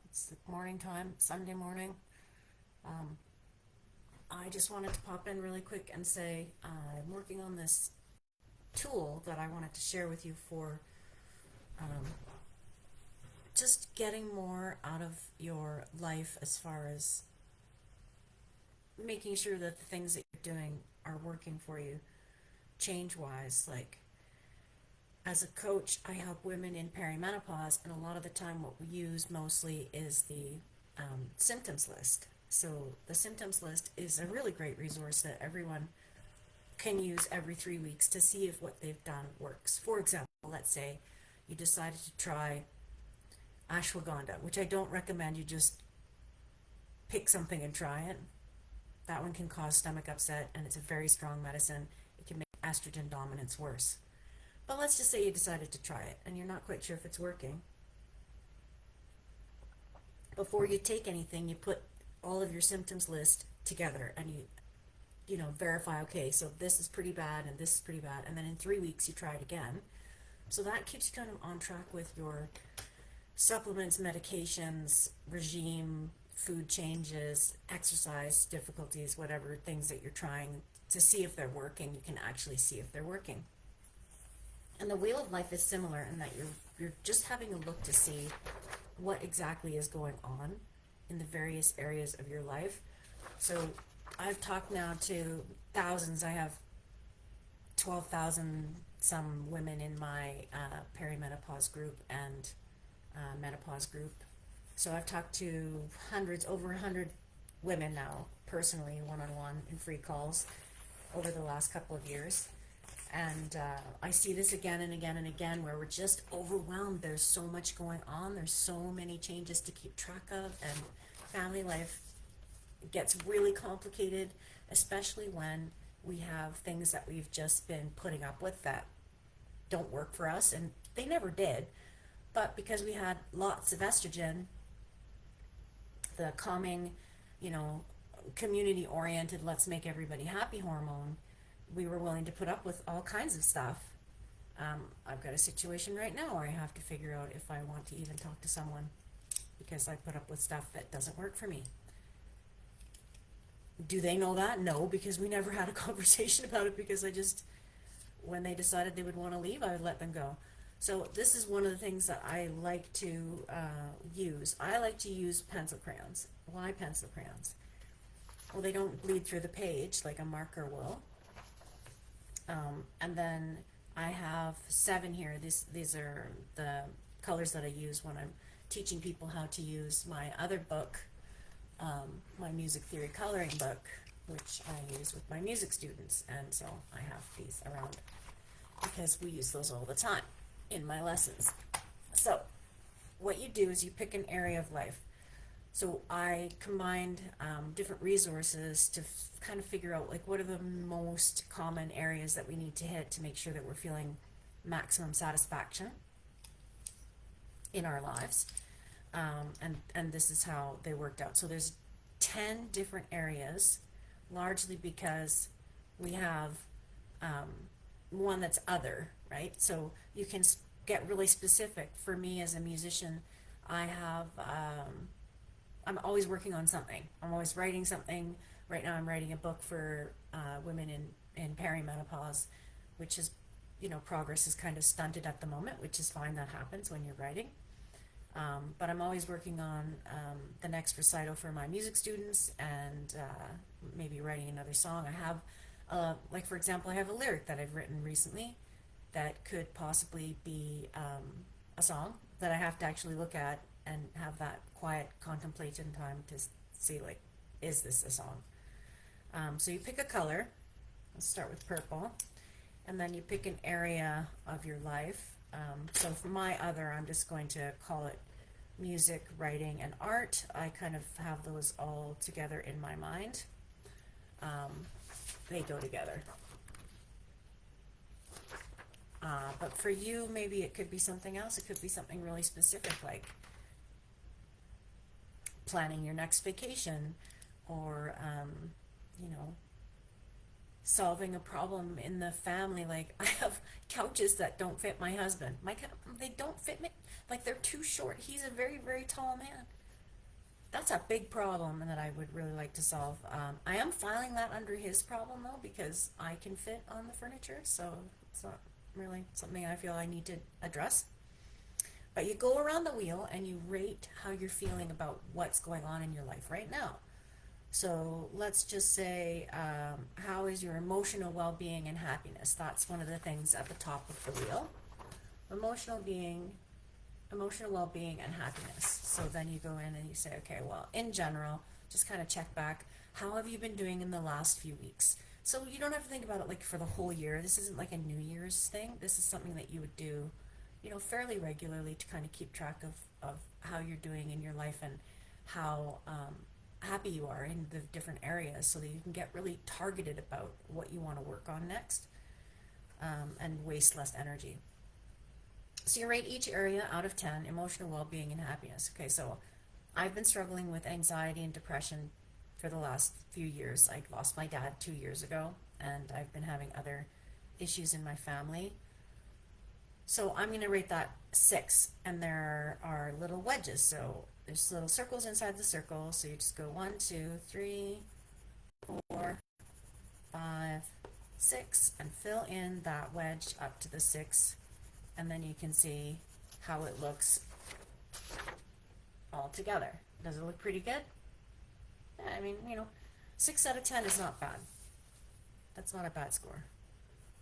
It's the morning time, Sunday morning. Um, I just wanted to pop in really quick and say I'm working on this tool that I wanted to share with you for um, just getting more out of your life as far as making sure that the things that you're doing are working for you change wise. Like, as a coach, I help women in perimenopause, and a lot of the time, what we use mostly is the symptoms list. So, the symptoms list is a really great resource that everyone can use every 3 weeks to see if what they've done works. For example, let's say you decided to try ashwagandha, which I don't recommend you just pick something and try it. That one can cause stomach upset, and it's a very strong medicine. It can make estrogen dominance worse. But let's just say you decided to try it and you're not quite sure if it's working. Before you take anything, you put all of your symptoms list together and you verify, okay, so this is pretty bad and this is pretty bad, and then in 3 weeks you try it again. So that keeps you kind of on track with your supplements, medications, regime, food changes, exercise difficulties, whatever things that you're trying to see if they're working. You can actually see if they're working. And the wheel of life is similar in that you're just having a look to see what exactly is going on in the various areas of your life. So I've talked now to thousands. I have 12,000 some women in my perimenopause group and menopause group. So I've talked to hundreds, over 100 women now, personally, one on one in free calls over the last couple of years. And I see this again and again and again where we're just overwhelmed. There's so much going on, there's so many changes to keep track of, and family life gets really complicated, especially when we have things that we've just been putting up with that don't work for us, and they never did. But because we had lots of estrogen, the calming, you know, community oriented, let's make everybody happy hormone, we were willing to put up with all kinds of stuff. I've got a situation right now where I have to figure out if I want to even talk to someone because I put up with stuff that doesn't work for me. Do they know that? No, because we never had a conversation about it, because I just, when they decided they would want to leave, I would let them go. So this is one of the things that I like to use. I like to use pencil crayons. Why pencil crayons? Well, they don't bleed through the page like a marker will. And then I have 7 here. These are the colors that I use when I'm teaching people how to use my other book, my music theory coloring book, which I use with my music students. And so I have these around because we use those all the time in my lessons. So what you do is you pick an area of life. So I combined different resources to kind of figure out, like, what are the most common areas that we need to hit to make sure that we're feeling maximum satisfaction in our lives. And this is how they worked out. So there's 10 different areas, largely because we have one that's other, right? So you can get really specific. For me as a musician, I have I'm always working on something. I'm always writing something. Right now, I'm writing a book for women in perimenopause, which is, progress is kind of stunted at the moment, which is fine. That happens when you're writing. But I'm always working on the next recital for my music students, and maybe writing another song. I have, like, for example, I have a lyric that I've written recently that could possibly be a song that I have to actually look at and have that quiet contemplation time to see, like, is this a song? So you pick a color. Let's start with purple, and then you pick an area of your life. So for my other, I'm just going to call it music, writing, and art. I kind of have those all together in my mind. They go together. But for you, maybe it could be something else. It could be something really specific, like planning your next vacation, or you know, solving a problem in the family. Like, I have couches that don't fit my husband. They don't fit me. Like, they're too short. He's a very, very tall man. that's a big problem that I would really like to solve. I am filing that under his problem though, because I can fit on the furniture, so it's not really something I feel I need to address. But you go around the wheel and you rate how you're feeling about what's going on in your life right now. So let's just say, how is your emotional well being and happiness? That's one of the things at the top of the wheel. Emotional being, Emotional well being and happiness. So then you go in and you say, okay, well, in general, just kind of check back. How have you been doing in the last few weeks? So you don't have to think about it like for the whole year. This isn't like a New Year's thing. This is something that you would do, fairly regularly to kind of keep track of how you're doing in your life and how happy you are in the different areas so that you can get really targeted about what you want to work on next, and waste less energy. So you rate each area out of 10, emotional well being and happiness. Okay, so I've been struggling with anxiety and depression for the last few years. I lost my dad 2 years ago, and I've been having other issues in my family. So I'm going to rate that 6, and there are little wedges. So there's little circles inside the circle. So you just go 1, 2, 3, 4, 5, 6, and fill in that wedge up to the 6, and then you can see how it looks all together. Does it look pretty good? Yeah, I mean, 6 out of 10 is not bad. That's not a bad score.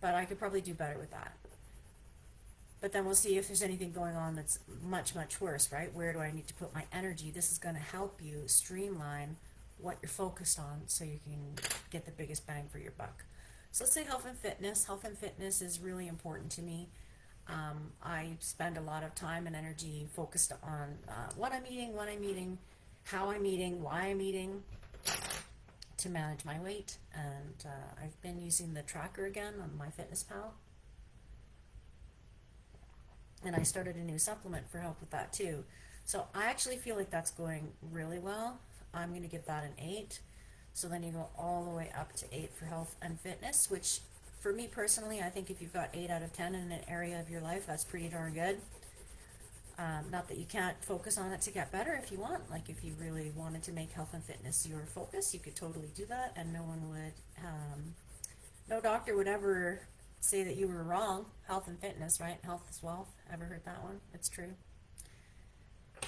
But I could probably do better with that. But then we'll see if there's anything going on that's much, much worse, right? Where do I need to put my energy? This is going to help you streamline what you're focused on so you can get the biggest bang for your buck. So let's say health and fitness. Health and fitness is really important to me. I spend a lot of time and energy focused on what I'm eating, when I'm eating, how I'm eating, why I'm eating to manage my weight. And I've been using the tracker again on MyFitnessPal. And I started a new supplement for help with that too. So I actually feel like that's going really well. I'm going to give that an 8. So then you go all the way up to 8 for health and fitness, which for me personally, I think if you've got 8 out of 10 in an area of your life, that's pretty darn good. Not that you can't focus on it to get better if you want. Like if you really wanted to make health and fitness your focus, you could totally do that, and no doctor would ever say that you were wrong. Health and fitness, right? Health is wealth. Ever heard that one? It's true.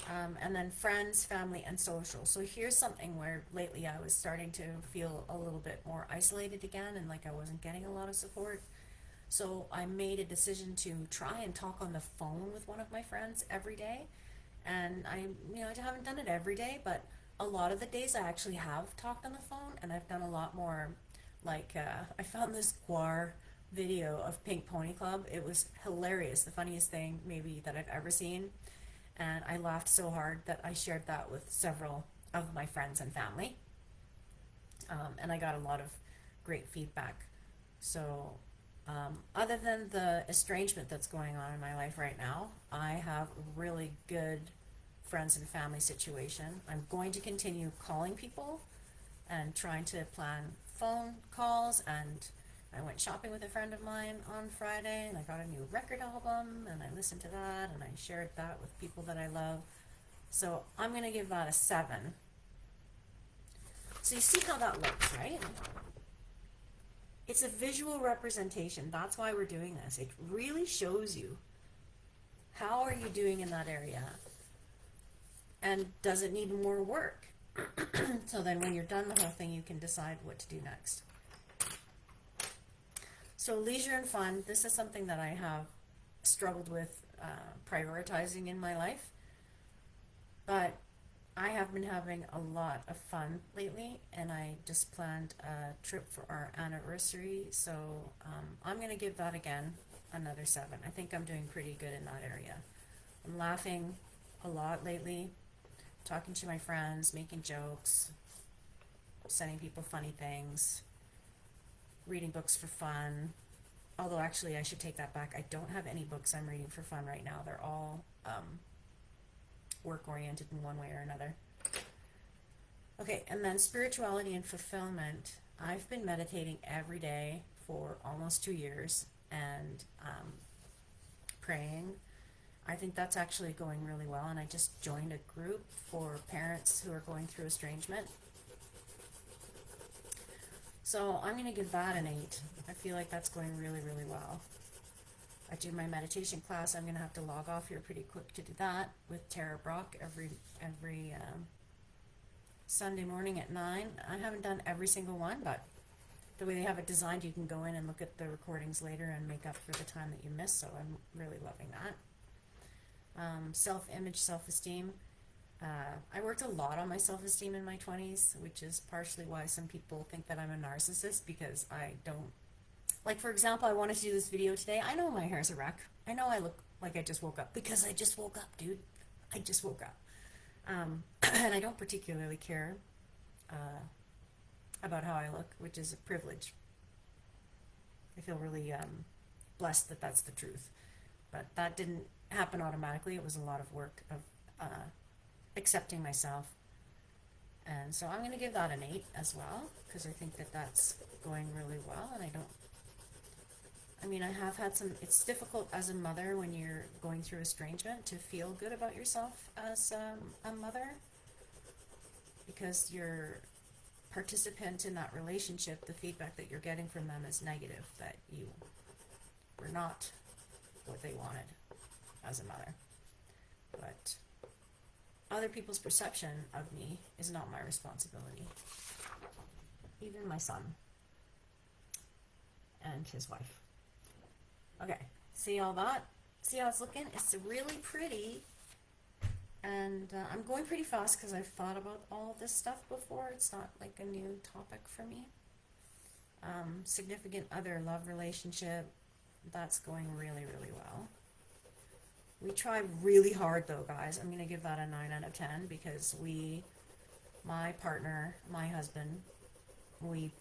And then friends, family, and social. So here's something where lately I was starting to feel a little bit more isolated again, and like I wasn't getting a lot of support. So I made a decision to try and talk on the phone with one of my friends every day. And I haven't done it every day, but a lot of the days I actually have talked on the phone, and I've done a lot more. Like I found this Guar video of Pink Pony Club. It was hilarious, the funniest thing maybe that I've ever seen, and I laughed so hard that I shared that with several of my friends and family, and I got a lot of great feedback. So other than the estrangement that's going on in my life right now, I have a really good friends and family situation. I'm going to continue calling people and trying to plan phone calls, and I went shopping with a friend of mine on Friday, and I got a new record album, and I listened to that, and I shared that with people that I love. So I'm going to give that a 7. So you see how that looks, right? It's a visual representation. That's why we're doing this. It really shows you how are you doing in that area, and does it need more work? So then when you're done the whole thing, you can decide what to do next. So leisure and fun, this is something that I have struggled with prioritizing in my life, but I have been having a lot of fun lately, and I just planned a trip for our anniversary, so I'm going to give that again another 7. I think I'm doing pretty good in that area. I'm laughing a lot lately, talking to my friends, making jokes, sending people funny things, reading books for fun. Although actually I should take that back. I don't have any books I'm reading for fun right now. They're all work oriented in one way or another. Okay, and then spirituality and fulfillment. I've been meditating every day for almost 2 years, and praying I think that's actually going really well, and I just joined a group for parents who are going through estrangement. So I'm going to give that an 8. I feel like that's going really, really well. I do my meditation class. I'm going to have to log off here pretty quick to do that with Tara Brock every Sunday morning at 9. I haven't done every single one, but the way they have it designed, you can go in and look at the recordings later and make up for the time that you missed, so I'm really loving that. Self-image, self-esteem. I worked a lot on my self-esteem in my 20s, which is partially why some people think that I'm a narcissist, because I don't. Like, for example, I wanted to do this video today. I know my hair's a wreck. I know I look like I just woke up, because I just woke up, dude. I just woke up. And I don't particularly care about how I look, which is a privilege. I feel really blessed that that's the truth. But that didn't happen automatically. It was a lot of work of accepting myself. And so I'm going to give that an 8 as well, because I think that that's going really well. And I have had some, it's difficult as a mother when you're going through estrangement to feel good about yourself as a mother, because your participant in that relationship, the feedback that you're getting from them is negative, that you were not what they wanted as a mother. But other people's perception of me is not my responsibility. Even my son and his wife. Okay, see all that? See how it's looking? It's really pretty. And I'm going pretty fast because I've thought about all this stuff before. It's not like a new topic for me. Significant other, love relationship, that's going really, really well. We try really hard though, guys. I'm going to give that a 9 out of 10 because my partner, my husband, we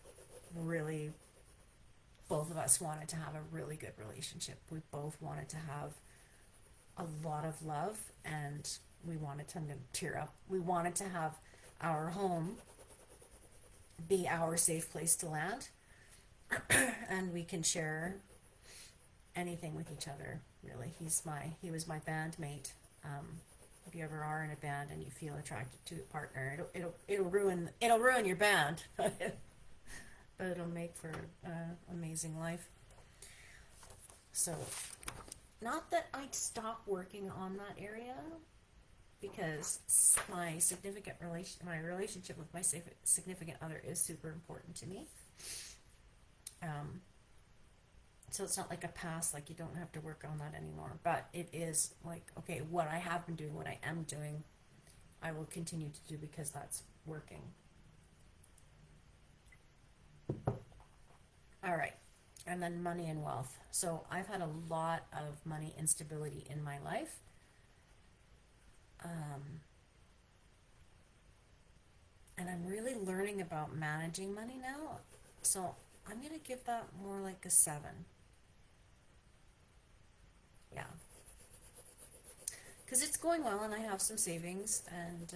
really, both of us wanted to have a really good relationship. We both wanted to have a lot of love, and we wanted to tear up. We wanted to have our home be our safe place to land, and we can share anything with each other. Really, he was my bandmate. If you ever are in a band and you feel attracted to a partner, it'll ruin your band, but it'll make for an amazing life. So, not that I'd stop working on that area, because my relationship with my significant other is super important to me. So it's not like a past, like you don't have to work on that anymore. But it is like, okay, what I have been doing, what I am doing, I will continue to do because that's working. All right. And then money and wealth. So I've had a lot of money instability in my life. And I'm really learning about managing money now. So I'm going to give that more like a 7. Yeah. Because it's going well and I have some savings, and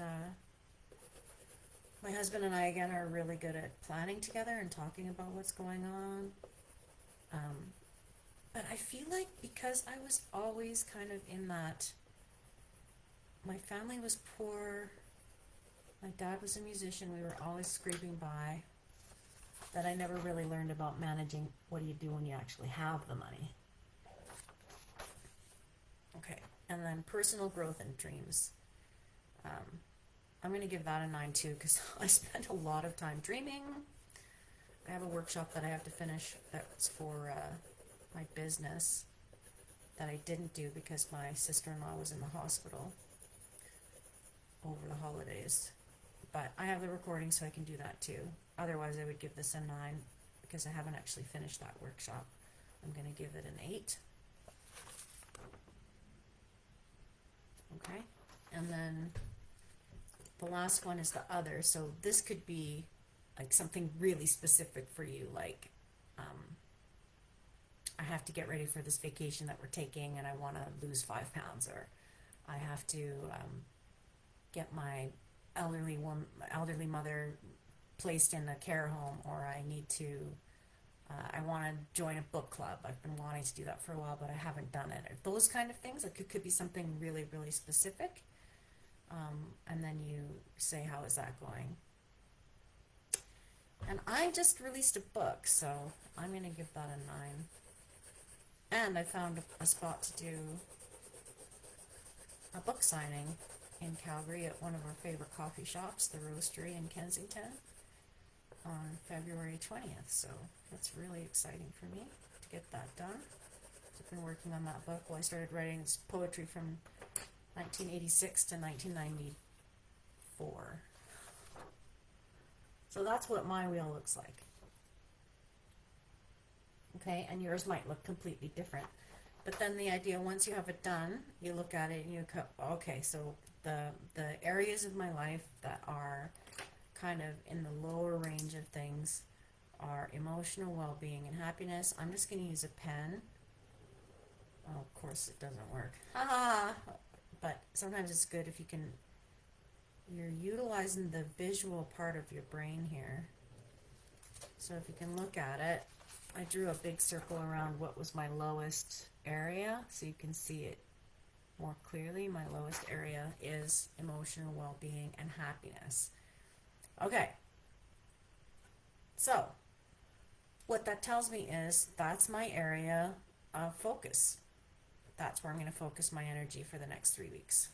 my husband and I, again, are really good at planning together and talking about what's going on. But I feel like because I was always kind of in that, my family was poor, my dad was a musician, we were always scraping by, that I never really learned about managing what do you do when you actually have the money. Okay, and then personal growth and dreams. I'm going to give that a 9 too, because I spent a lot of time dreaming. I have a workshop that I have to finish that's for my business that I didn't do because my sister-in-law was in the hospital over the holidays. But I have the recording, so I can do that too. Otherwise, I would give this a 9 because I haven't actually finished that workshop. I'm going to give it an 8. Okay, and then the last one is the other. So this could be like something really specific for you, like I have to get ready for this vacation that we're taking and I want to lose 5 pounds, or I have to get my elderly mother placed in a care home, or I need to I want to join a book club. I've been wanting to do that for a while, but I haven't done it. Those kind of things, like it could be something really, really specific. And then you say, how is that going? And I just released a book, so I'm going to give that a 9. And I found a spot to do a book signing in Calgary at one of our favorite coffee shops, the Roastery in Kensington, on February 20th. So that's really exciting for me to get that done. I've been working on that book. Well, I started writing this poetry from 1986 to 1994. So that's what my wheel looks like. Okay, and yours might look completely different. But then the idea, once you have it done, you look at it and you go, okay, so the areas of my life that are kind of in the lower range of things are emotional well-being and happiness. I'm just going to use a pen. Oh, of course it doesn't work. But sometimes it's good if you can, you're utilizing the visual part of your brain here. So if you can look at it, I drew a big circle around what was my lowest area, so you can see it more clearly. My lowest area is emotional well-being and happiness. Okay, so what that tells me is that's my area of focus. That's where I'm going to focus my energy for the next 3 weeks.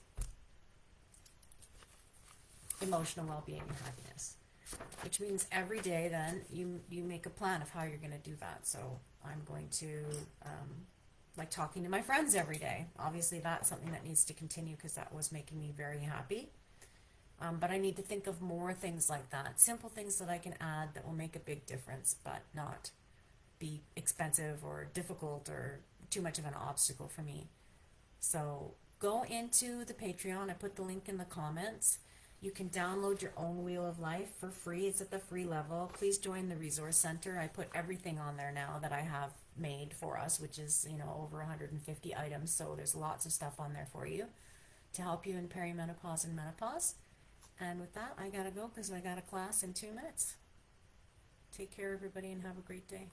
Emotional well-being and happiness. Which means every day then you make a plan of how you're going to do that. So I'm going to like talking to my friends every day. Obviously that's something that needs to continue because that was making me very happy. But I need to think of more things like that. Simple things that I can add that will make a big difference but not be expensive or difficult or too much of an obstacle for me. So go into the Patreon. I put the link in the comments. You can download your own Wheel of Life for free. It's at the free level. Please join the Resource Center. I put everything on there now that I have made for us, which is, over 150 items. So there's lots of stuff on there for you to help you in perimenopause and menopause. And with that, I gotta go because I got a class in 2 minutes. Take care, everybody, and have a great day.